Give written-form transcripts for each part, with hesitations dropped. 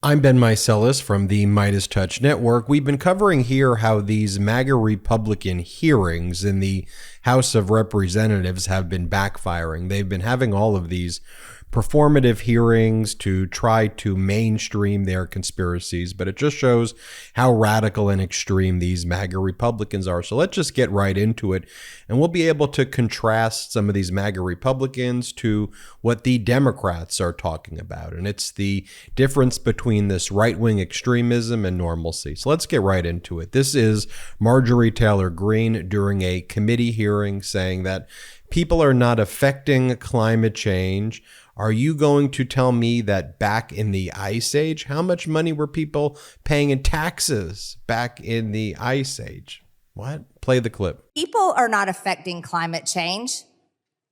I'm Ben Meiselas from the MeidasTouch Network. We've been covering here how these MAGA Republican hearings in the House of Representatives have been backfiring. They've been having all of these performative hearings to try to mainstream their conspiracies, but it just shows how radical and extreme these MAGA Republicans are. So let's just get right into it, and we'll be able to contrast some of these MAGA Republicans to what the Democrats are talking about. And it's the difference between this right-wing extremism and normalcy. So let's get right into it. This is Marjorie Taylor Greene during a committee hearing saying that people are not affecting climate change. Are you going to tell me that back in the Ice Age, how much money were people paying in taxes back in the Ice Age? What? Play the clip. People are not affecting climate change.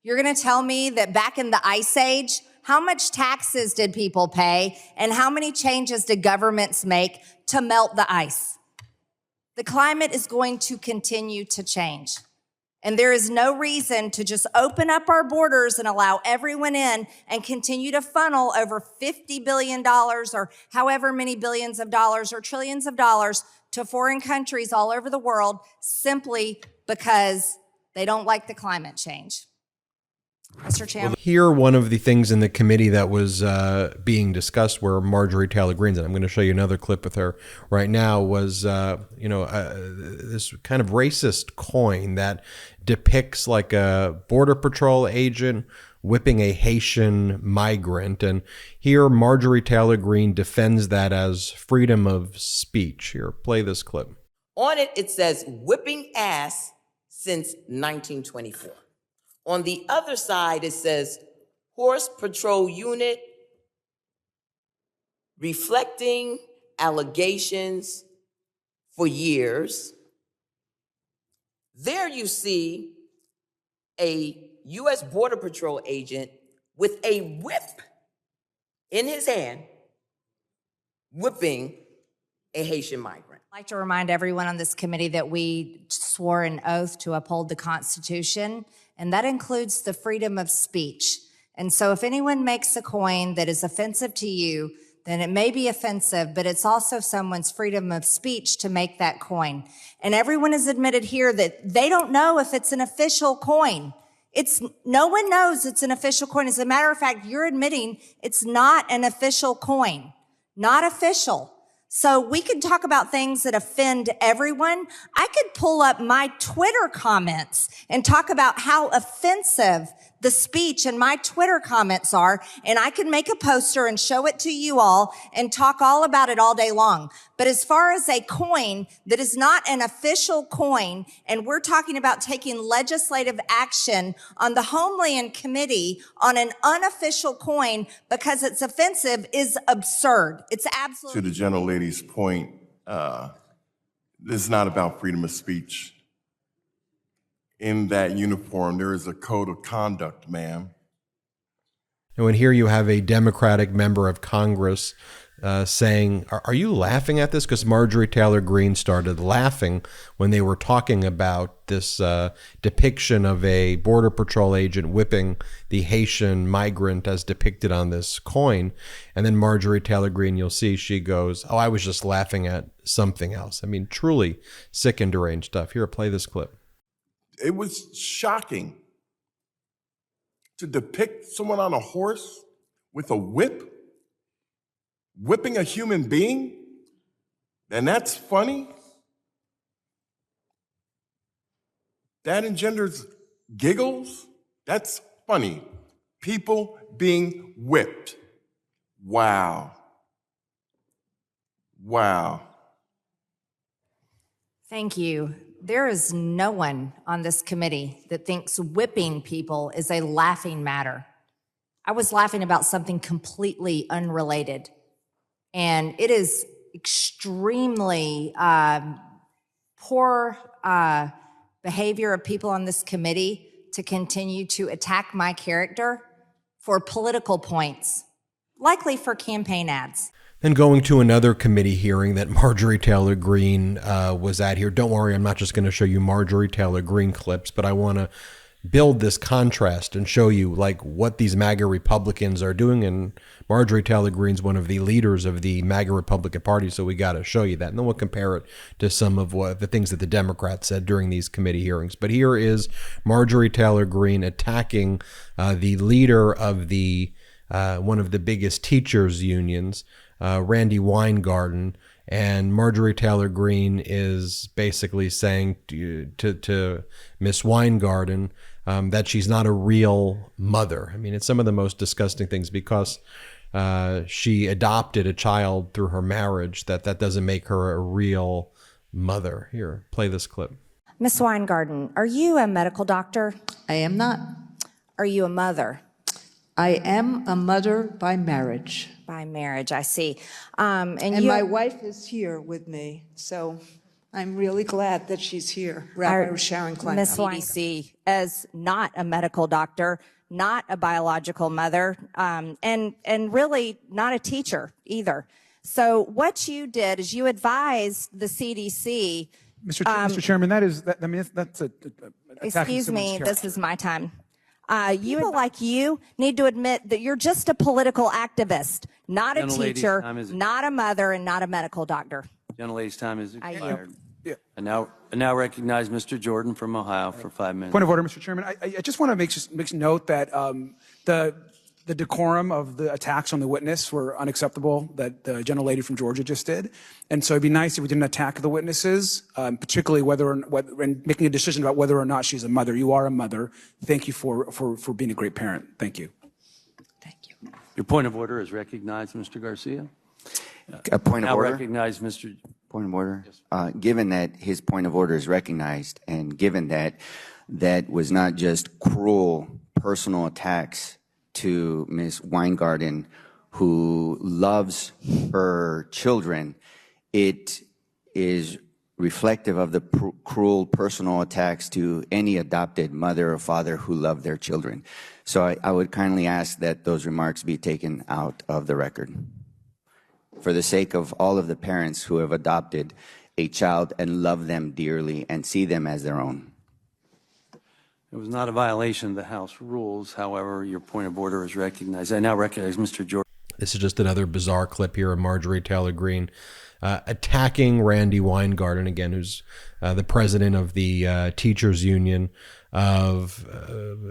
You're going to tell me that back in the Ice Age, how much taxes did people pay and how many changes did governments make to melt the ice? The climate is going to continue to change. And there is no reason to just open up our borders and allow everyone in and continue to funnel over $50 billion or however many billions of dollars or trillions of dollars to foreign countries all over the world simply because they don't like the climate change. Mr. Chairman. Here, one of the things in the committee that was being discussed where Marjorie Taylor Greene, and I'm going to show you another clip with her right now, was, this kind of racist coin that depicts like a Border Patrol agent whipping a Haitian migrant. And here, Marjorie Taylor Greene defends that as freedom of speech. Here, play this clip. On it, it says, whipping ass since 1924. On the other side, it says, Horse Patrol Unit, reflecting allegations for years. There you see a U.S. Border Patrol agent with a whip in his hand, whipping a Haitian migrant. I'd like to remind everyone on this committee that we swore an oath to uphold the Constitution, and that includes the freedom of speech. And so if anyone makes a coin that is offensive to you, then it may be offensive, but it's also someone's freedom of speech to make that coin. And everyone has admitted here that they don't know if it's an official coin. No one knows it's an official coin. As a matter of fact, you're admitting it's not an official coin, not official. So we could talk about things that offend everyone. I could pull up my Twitter comments and talk about how offensive the speech in my Twitter comments are, and I could make a poster and show it to you all and talk all about it all day long. But as far as a coin that is not an official coin, and we're talking about taking legislative action on the Homeland Committee on an unofficial coin because it's offensive is absurd. It's absolutely. To the gentlelady's point, this is not about freedom of speech. In that uniform, there is a code of conduct, ma'am. And here you have a Democratic member of Congress saying, are you laughing at this? Because Marjorie Taylor Greene started laughing when they were talking about this depiction of a Border Patrol agent whipping the Haitian migrant as depicted on this coin. And then Marjorie Taylor Greene, you'll see, she goes, oh, I was just laughing at something else. I mean, truly sick and deranged stuff. Here, play this clip. It was shocking to depict someone on a horse with a whip, whipping a human being, and that's funny. That engenders giggles. That's funny. People being whipped. Wow. Wow. Thank you. There is no one on this committee that thinks whipping people is a laughing matter. I was laughing about something completely unrelated. And it is extremely poor behavior of people on this committee to continue to attack my character for political points, likely for campaign ads. Then going to another committee hearing that Marjorie Taylor Greene was at here. Don't worry, I'm not just going to show you Marjorie Taylor Greene clips, but I want to build this contrast and show you like what these MAGA Republicans are doing. And Marjorie Taylor Greene's one of the leaders of the MAGA Republican Party, so we got to show you that. And then we'll compare it to some of what the things that the Democrats said during these committee hearings. But here is Marjorie Taylor Greene attacking the leader of the one of the biggest teachers unions, Randy Weingarten. And Marjorie Taylor Greene is basically saying to Miss Weingarten that she's not a real mother. I mean, it's some of the most disgusting things, because she adopted a child through her marriage. That doesn't make her a real mother. Here, play this clip. Miss Weingarten, are you a medical doctor? I am not. Are you a mother? I am a mother by marriage. By marriage, I see. And my wife is here with me, so I'm really glad that she's here. Rabbi Sharon Klein. Miss CDC as not a medical doctor, not a biological mother, and really not a teacher either. So what you did is you advised the CDC. Mr. Chairman, that's a Excuse me, this is my time. People like you need to admit that you're just a political activist, not a teacher, not a mother, and not a medical doctor. Gentlelady's time is expired. I now recognize Mr. Jordan from Ohio for 5 minutes. Point of order, Mr. Chairman. I just want to make note that the decorum of the attacks on the witness were unacceptable, that the gentlelady from Georgia just did. And so it'd be nice if we didn't attack the witnesses, particularly whether and making a decision about whether or not she's a mother. You are a mother. Thank you for being a great parent. Thank you. Thank you. Your point of order is recognized, Mr. Garcia. A point of order. Now recognize Mr. Point of order. Given that his point of order is recognized, and given that that was not just cruel personal attacks to Ms. Weingarten, who loves her children, it is reflective of the cruel personal attacks to any adopted mother or father who love their children. So I would kindly ask that those remarks be taken out of the record, for the sake of all of the parents who have adopted a child and love them dearly and see them as their own. It was not a violation of the House rules. However, your point of order is recognized. I now recognize Mr. Jordan. This is just another bizarre clip here of Marjorie Taylor Greene attacking Randy Weingarten, again, who's the president of the teachers union, of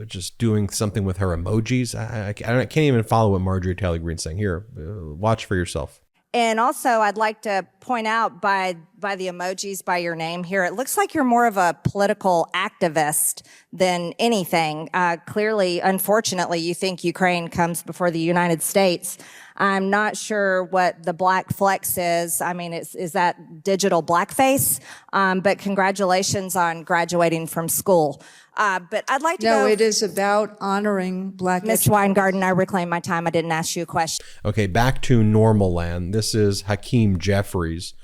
just doing something with her emojis. I can't even follow what Marjorie Taylor Greene's saying. Here, watch for yourself. And also, I'd like to point out by the emojis, by your name here, it looks like you're more of a political activist than anything. Clearly, unfortunately, you think Ukraine comes before the United States. I'm not sure what the black flex is. I mean, is that digital blackface? But congratulations on graduating from school. But I'd like to No, it is about honoring black Ms. Weingarten, I reclaim my time. I didn't ask you a question. Okay, back to normal land. This is Hakeem Jeffries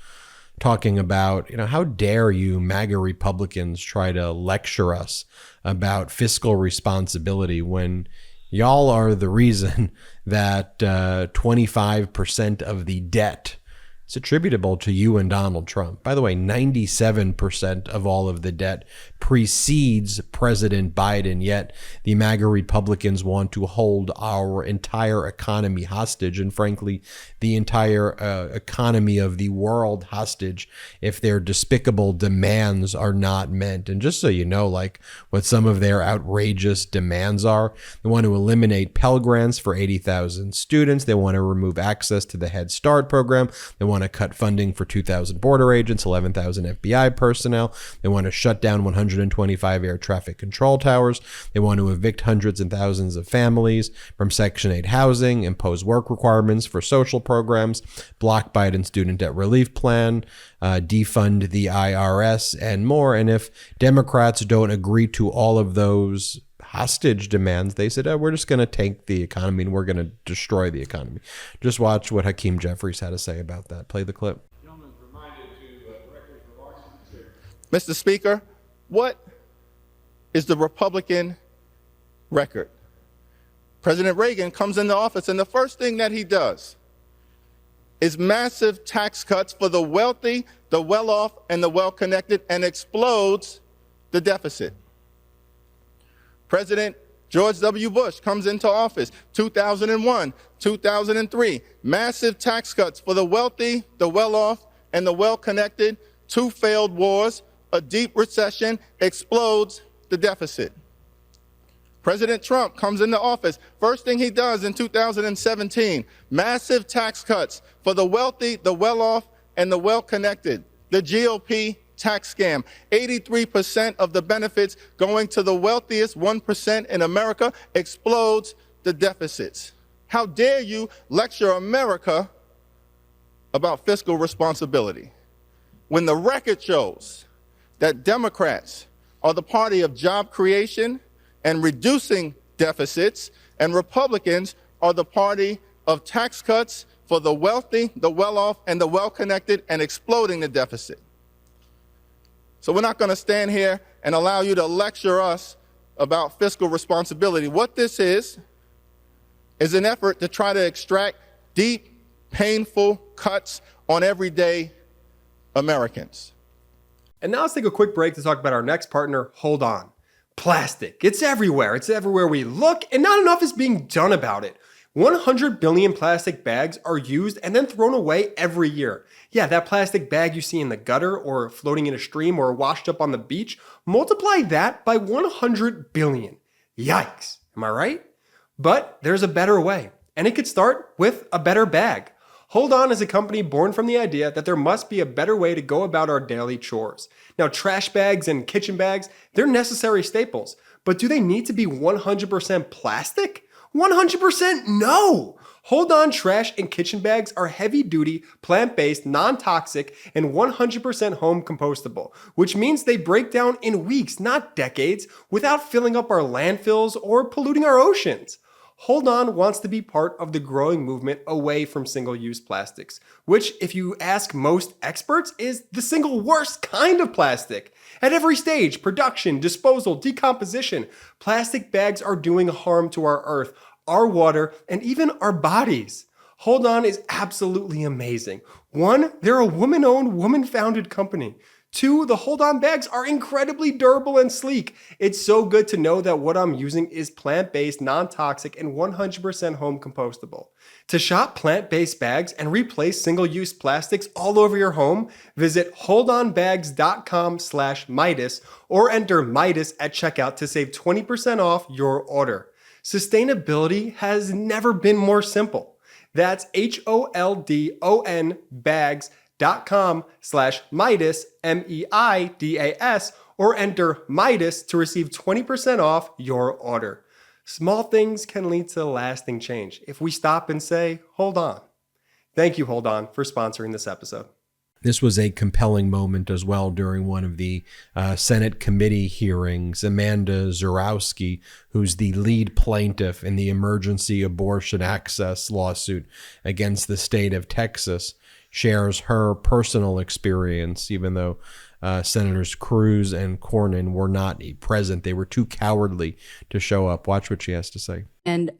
talking about, how dare you MAGA Republicans try to lecture us about fiscal responsibility when y'all are the reason that 25% of the debt is attributable to you and Donald Trump. By the way, 97% of all of the debt precedes President Biden, yet the MAGA Republicans want to hold our entire economy hostage, and frankly, the entire economy of the world hostage if their despicable demands are not met. And just so you know, like what some of their outrageous demands are, they want to eliminate Pell Grants for 80,000 students. They want to remove access to the Head Start program. They want to cut funding for 2,000 border agents, 11,000 FBI personnel. They want to shut down 125 air traffic control towers. They want to evict hundreds and thousands of families from Section 8 housing, impose work requirements for social programs, block Biden's student debt relief plan, defund the IRS, and more. And if Democrats don't agree to all of those hostage demands, they said, we're just going to tank the economy and we're going to destroy the economy. Just watch what Hakeem Jeffries had to say about that. Play the clip. Mr. Speaker, what is the Republican record? President Reagan comes into office and the first thing that he does is massive tax cuts for the wealthy, the well-off, and the well-connected, and explodes the deficit. President George W. Bush comes into office, 2001, 2003, massive tax cuts for the wealthy, the well-off, and the well-connected, 2 failed wars, a deep recession, explodes the deficit. President Trump comes into office. First thing he does in 2017, massive tax cuts for the wealthy, the well-off, and the well-connected. The GOP tax scam. 83% of the benefits going to the wealthiest 1% in America, explodes the deficits. How dare you lecture America about fiscal responsibility when the record shows that Democrats are the party of job creation and reducing deficits, and Republicans are the party of tax cuts for the wealthy, the well-off, and the well-connected, and exploding the deficit. So we're not going to stand here and allow you to lecture us about fiscal responsibility. What this is an effort to try to extract deep, painful cuts on everyday Americans. And now let's take a quick break to talk about our next partner, Hold On. Plastic. It's everywhere. It's everywhere we look, and not enough is being done about it. 100 billion plastic bags are used and then thrown away every year. Yeah, that plastic bag you see in the gutter or floating in a stream or washed up on the beach, multiply that by 100 billion. Yikes. Am I right? But there's a better way, and it could start with a better bag. Hold On is a company born from the idea that there must be a better way to go about our daily chores. Now, trash bags and kitchen bags, they're necessary staples, but do they need to be 100% plastic? 100% no! Hold On trash and kitchen bags are heavy-duty, plant-based, non-toxic, and 100% home compostable, which means they break down in weeks, not decades, without filling up our landfills or polluting our oceans. Hold On wants to be part of the growing movement away from single-use plastics, which, if you ask most experts, is the single worst kind of plastic. At every stage, production, disposal, decomposition, plastic bags are doing harm to our earth, our water, and even our bodies. Hold On is absolutely amazing. 1, they're a woman-owned, woman-founded company. 2, the Hold On bags are incredibly durable and sleek. It's so good to know that what I'm using is plant-based, non-toxic, and 100% home compostable. To shop plant-based bags and replace single-use plastics all over your home, visit holdonbags.com/Meidas or enter Meidas at checkout to save 20% off your order. Sustainability has never been more simple. That's HOLDON bags.com/Meidas, MEIDAS, or enter Meidas to receive 20% off your order. Small things can lead to lasting change if we stop and say, hold on. Thank you, Hold On, for sponsoring this episode. This was a compelling moment as well during one of the Senate committee hearings. Amanda Zurowski, who's the lead plaintiff in the emergency abortion access lawsuit against the state of Texas, shares her personal experience, even though Senators Cruz and Cornyn were not present. They were too cowardly to show up. Watch what she has to say. And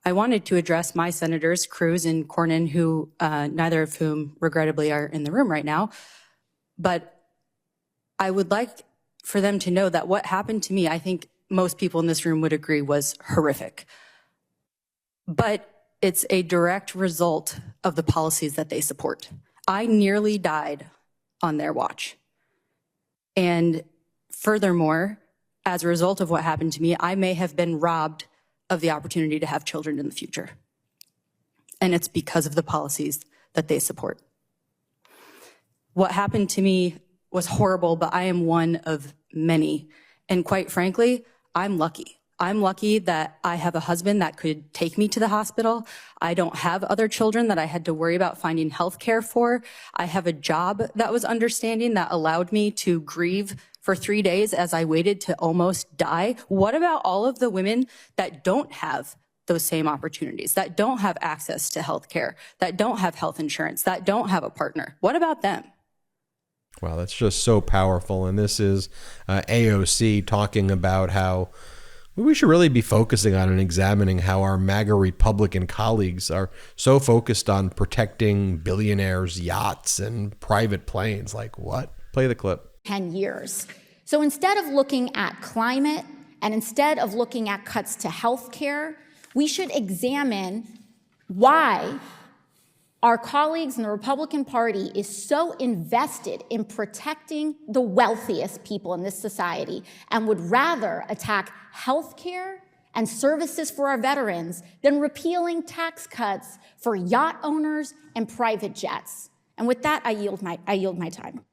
I wanted to address my senators, Cruz and Cornyn, who neither of whom regrettably are in the room right now. But I would like for them to know that what happened to me, I think most people in this room would agree, was horrific. But it's a direct result of the policies that they support. I nearly died on their watch. And furthermore, as a result of what happened to me, I may have been robbed of the opportunity to have children in the future. And it's because of the policies that they support. What happened to me was horrible, but I am one of many. And quite frankly, I'm lucky. I'm lucky that I have a husband that could take me to the hospital. I don't have other children that I had to worry about finding health care for. I have a job that was understanding, that allowed me to grieve for 3 days as I waited to almost die. What about all of the women that don't have those same opportunities, that don't have access to health care, that don't have health insurance, that don't have a partner? What about them? Wow, that's just so powerful. And this is AOC talking about how we should really be focusing on and examining how our MAGA Republican colleagues are so focused on protecting billionaires' yachts and private planes. Like what? Play the clip. 10 years. So instead of looking at climate And instead of looking at cuts to health care, we should examine why our colleagues in the Republican Party is so invested in protecting the wealthiest people in this society and would rather attack health care and services for our veterans than repealing tax cuts for yacht owners and private jets. And with that, I yield my time.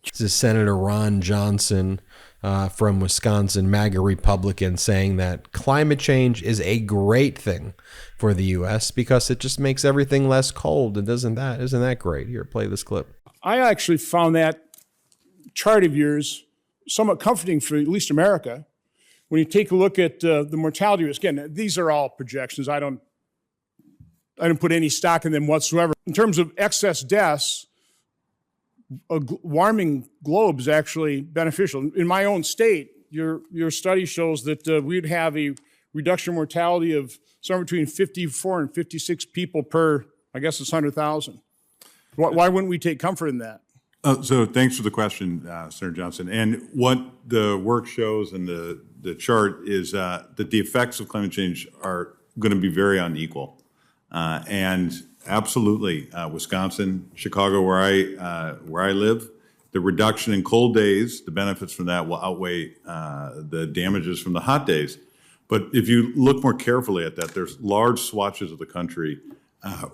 This is Senator Ron Johnson from Wisconsin, MAGA Republican, saying that climate change is a great thing for the U.S. because it just makes everything less cold. And isn't that great? Here, play this clip. I actually found that chart of yours somewhat comforting for at least America. When you take a look at the mortality risk, again, these are all projections. I don't put any stock in them whatsoever. In terms of excess deaths, a warming globe is actually beneficial. In my own state, your study shows that we'd have a reduction in mortality of somewhere between 54 and 56 people per, I guess it's 100,000. Why wouldn't we take comfort in that? So thanks for the question, Senator Johnson. And what the work shows in the chart is that the effects of climate change are going to be very unequal. And absolutely, Wisconsin, Chicago, where I live, the reduction in cold days, the benefits from that will outweigh the damages from the hot days. But if you look more carefully at that, there's large swatches of the country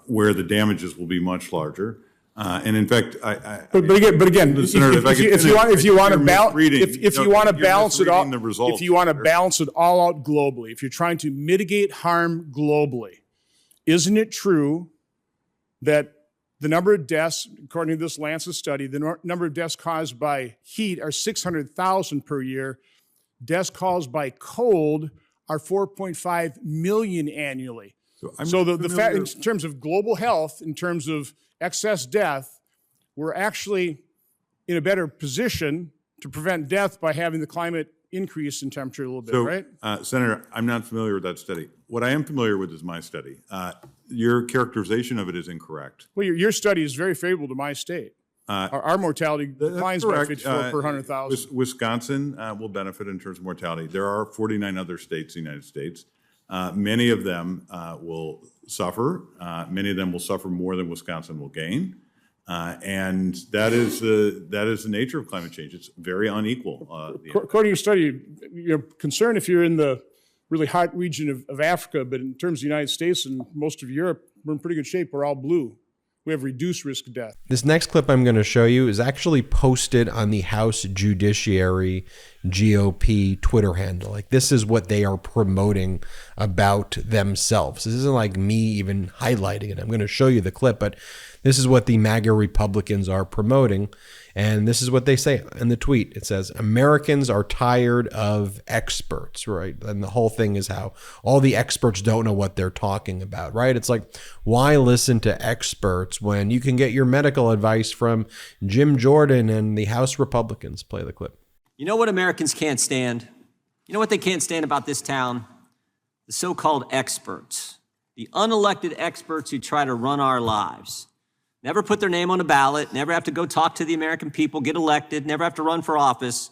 where the damages will be much larger. And in fact, but again, if you want to balance it all out globally, if you're trying to mitigate harm globally, isn't it true that the number of deaths, according to this Lancet study, the number of deaths caused by heat are 600,000 per year. Deaths caused by cold are 4.5 million annually. So the fact, in terms of global health, in terms of excess death, we're actually in a better position to prevent death by having the climate increase in temperature a little bit, right? Senator, I'm not familiar with that study. What I am familiar with is my study. Your characterization of it is incorrect. Well, your study is very favorable to my state. Our mortality declines by 54 per 100,000. Wisconsin will benefit in terms of mortality. There are 49 other states in the United States. Many of them will suffer. Many of them will suffer more than Wisconsin will gain. And that is the nature of climate change. It's very unequal. According to your study, you're concerned if you're in the really hot region of Africa, but in terms of the United States and most of Europe, we're in pretty good shape. We're all blue. We have reduced risk of death. This next clip I'm going to show you is actually posted on the House Judiciary GOP Twitter handle. Like, this is what they are promoting about themselves. This isn't like me even highlighting it. I'm going to show you the clip, but this is what the MAGA Republicans are promoting. And this is what they say in the tweet. It says, Americans are tired of experts, right? And the whole thing is how all the experts don't know what they're talking about, right? It's like, why listen to experts when you can get your medical advice from Jim Jordan and the House Republicans? Play the clip. You know what Americans can't stand? You know what they can't stand about this town? The so-called experts, the unelected experts who try to run our lives. Never put their name on a ballot, never have to go talk to the American people, get elected, never have to run for office.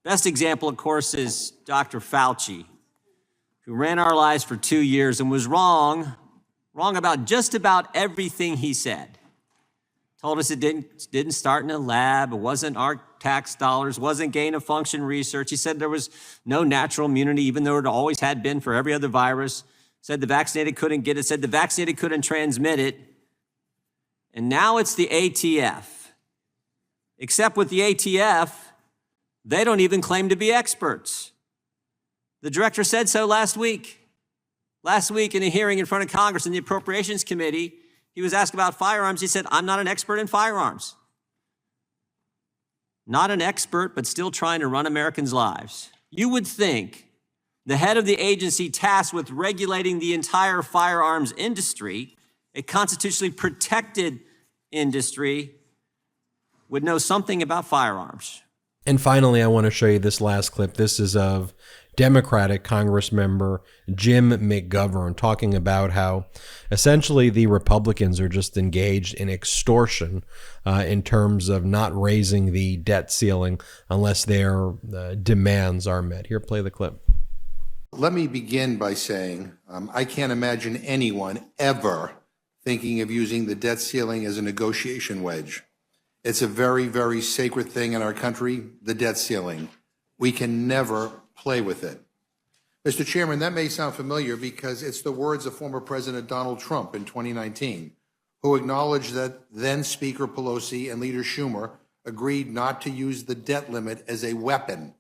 Best example, of course, is Dr. Fauci, who ran our lives for 2 years and was wrong about just about everything he said. Told us it didn't start in a lab, it wasn't our tax dollars, wasn't gain-of-function research. He said there was no natural immunity, even though it always had been for every other virus. Said the vaccinated couldn't get it, said the vaccinated couldn't transmit it. And now it's the ATF. Except with the ATF, they don't even claim to be experts. The director said so last week. Last week in a hearing in front of Congress in the Appropriations Committee, he was asked about firearms. He said, I'm not an expert in firearms. Not an expert, but still trying to run Americans' lives. You would think the head of the agency tasked with regulating the entire firearms industry, a constitutionally protected industry, would know something about firearms. And finally, I want to show you this last clip. This is of Democratic Congress member Jim McGovern, talking about how essentially the Republicans are just engaged in extortion in terms of not raising the debt ceiling unless their demands are met. Here, play the clip. Let me begin by saying I can't imagine anyone ever thinking of using the debt ceiling as a negotiation wedge. It's a very, very sacred thing in our country, the debt ceiling. We can never play with it. Mr. Chairman, that may sound familiar because it's the words of former President Donald Trump in 2019, who acknowledged that then Speaker Pelosi and Leader Schumer agreed not to use the debt limit as a weapon.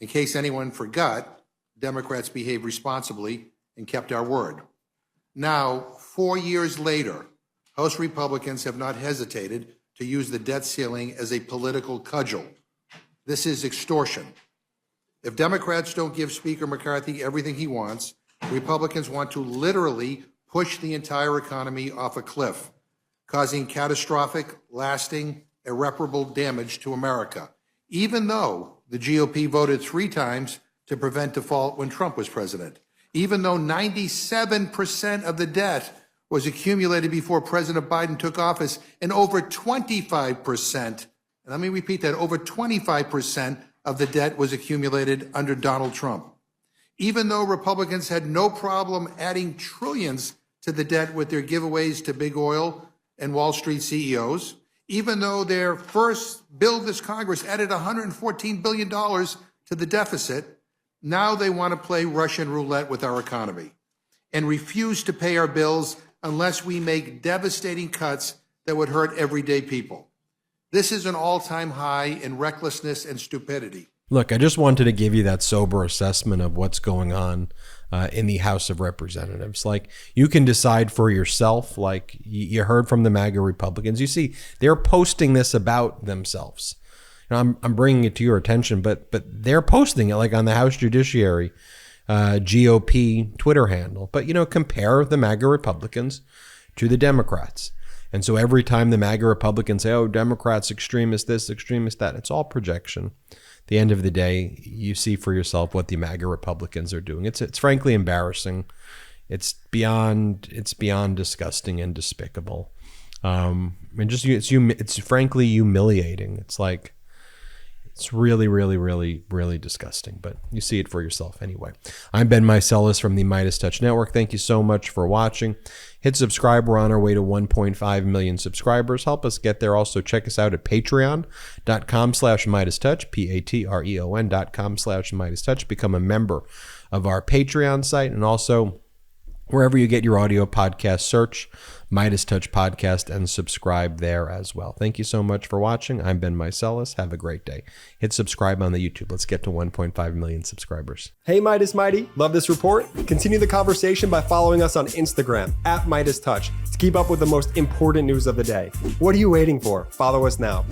In case anyone forgot, Democrats behaved responsibly and kept our word. Now, 4 years later, House Republicans have not hesitated to use the debt ceiling as a political cudgel. This is extortion. If Democrats don't give Speaker McCarthy everything he wants, Republicans want to literally push the entire economy off a cliff, causing catastrophic, lasting, irreparable damage to America, even though the GOP voted 3 times to prevent default when Trump was president, even though 97% of the debt was accumulated before President Biden took office, and over 25%, and let me repeat that, over 25% of the debt was accumulated under Donald Trump. Even though Republicans had no problem adding trillions to the debt with their giveaways to big oil and Wall Street CEOs, even though their first bill this Congress added $114 billion to the deficit, now they want to play Russian roulette with our economy and refuse to pay our bills unless we make devastating cuts that would hurt everyday people. This is an all-time high in recklessness and stupidity. Look, I just wanted to give you that sober assessment of what's going on in the House of Representatives. Like, you can decide for yourself. Like you heard from the MAGA Republicans. You see, they're posting this about themselves. You know, I'm bringing it to your attention, but they're posting it like on the House Judiciary GOP Twitter handle. But, you know, compare the MAGA Republicans to the Democrats. And so every time the MAGA Republicans say, oh, Democrats, extremist this, extremist that, it's all projection. At the end of the day, you see for yourself what the MAGA Republicans are doing. It's frankly embarrassing. It's beyond disgusting and despicable. And just it's frankly humiliating. It's like, it's really, really, really, really disgusting, but you see it for yourself anyway. I'm Ben Meiselas from the MeidasTouch Network. Thank you so much for watching. Hit subscribe. We're on our way to 1.5 million subscribers. Help us get there. Also, check us out at patreon.com/MeidasTouch, patreon.com/MeidasTouch. Become a member of our Patreon site, and also wherever you get your audio podcast, search MeidasTouch Podcast and subscribe there as well. Thank you so much for watching. I'm Ben Meiselas. Have a great day. Hit subscribe on the YouTube. Let's get to 1.5 million subscribers. Hey, Midas Mighty. Love this report? Continue the conversation by following us on Instagram at MeidasTouch to keep up with the most important news of the day. What are you waiting for? Follow us now.